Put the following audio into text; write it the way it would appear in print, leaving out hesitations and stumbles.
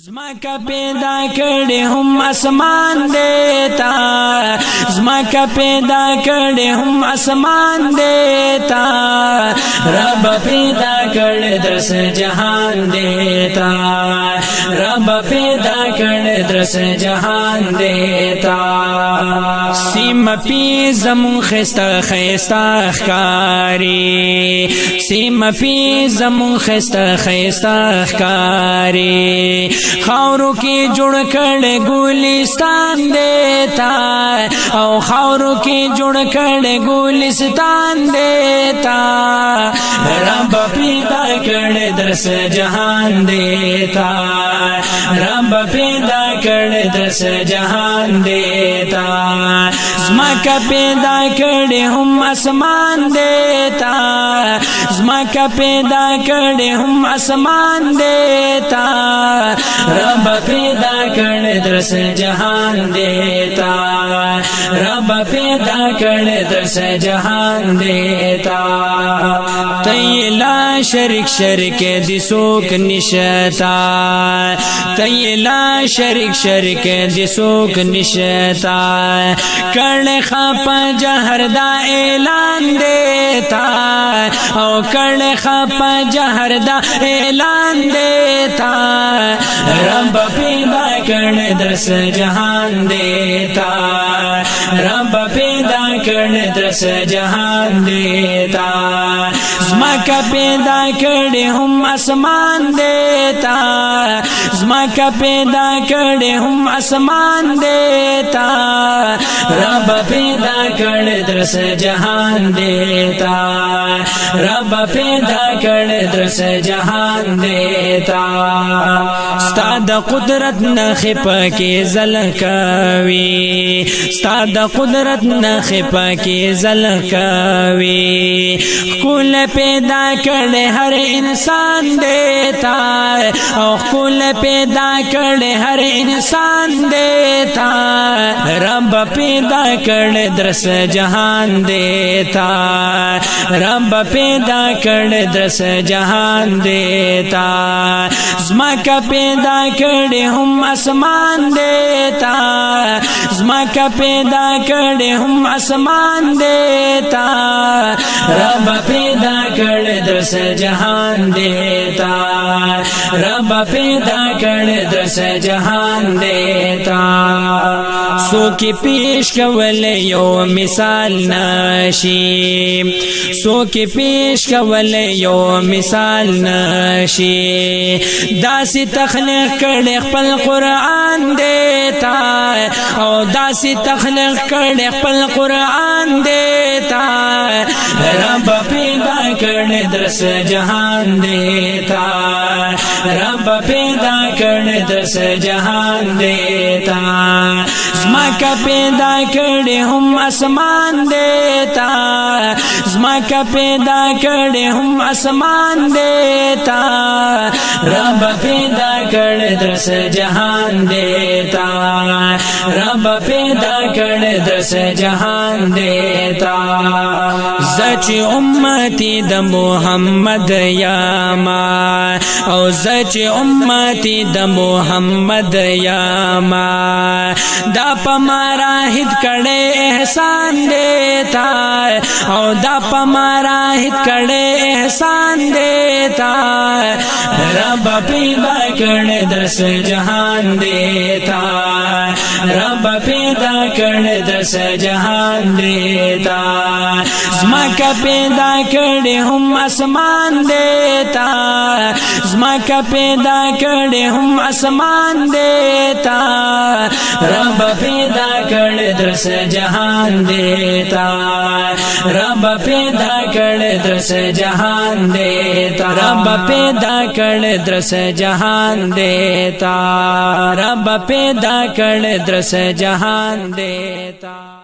زمکا پیدا کړي هم اسمان دیتا زمکا پیدا کړي هم اسمان دیتا رب پیدا کړي درس جهان دیتا رب پیدا کړي درس جهان دیتا سیم پی زمون خستا خستا خکاری سیم پی زمون خستا خستا خکاری خاورو کی جوڑ کڑ گولستان دیتا او خاورو کی جوڑ کڑ گولستان دیتا رب پیدا کڑ درس جہان دیتا رب پیدا کڑ درس جہان دیتا زمکا پیدا کڑ ہم اسمان دیتا زمکا پیدا کڑ ہم اسمان دیتا رب پیدا کړ درس جهان دیتا رب پیدا کړ درس جهان دیتا تیلا شرک شرک دی سوک نشتا تیلا شرک شرک دی سوک نشتا کړ خپ جهر دا اعلان دیتا او کړ خپ جهر دا اعلان دیتا رب پیدا کړ درس جهان دیتا رب پیدا کړ درس جهان دیتا زمکا پیدا کړ هم اسمان دیتا زمکا پیدا کړ هم اسمان دیتا رب پیدا کړ درس جهان دیتا رب پیدا کړ درس جهان دیتا ستاد قدرت نخپ کی زلکوی ستاد قدرت نخپ کی زلکوی کل پیدا کړ ہر انسان دیتا او کل پیدا کړ ہر انسان دیتا رب پیدا کړ درس جهان دیتا رب پیدا کړ درس جهان دیتا زمکا پیدا کړي هم اسمان دیتا زمکا پیدا کړي هم اسمان دیتا رب پیدا کړي درس جهان دیتا رب پیدا کړي درس جهان دیتا سو کی پیش کول یو مثال نشي سو کی پیش کول یو مثال نشي داسی تخلیق کړي خپل قرآن دیتا او داسی تخلیق کړي خپل قرآن دیتا رب پیدا کړي درس جهان دیتا رب پیدا کړي درس جهان دیتا زمکا پیدا کړي هم اسمان دیتا زمکا پیدا کړي هم اسمان دیتا رب پیدا کړ درس جهان دیتا رب پیدا کړ درس جهان دیتا زچ امتی د محمد یاما او زچ امتی د محمد یاما دا پمارا ہت کړه احسان دیتا او دا پمارا ہت کړه احسان دیتا رب پیدا کړ درس جهان دیتا رب پیدا کړ درس جهان دیتا زمکا پیدا کړ هم اسمان دیتا زمکا پیدا کړ هم اسمان دیتا رب پیدا کړ درس جهان دیتا رب پیدا کړ درس جهان دیتا رب پیدا کړ درس جهان دیتا رب پیدا کړ درس جهان دیتا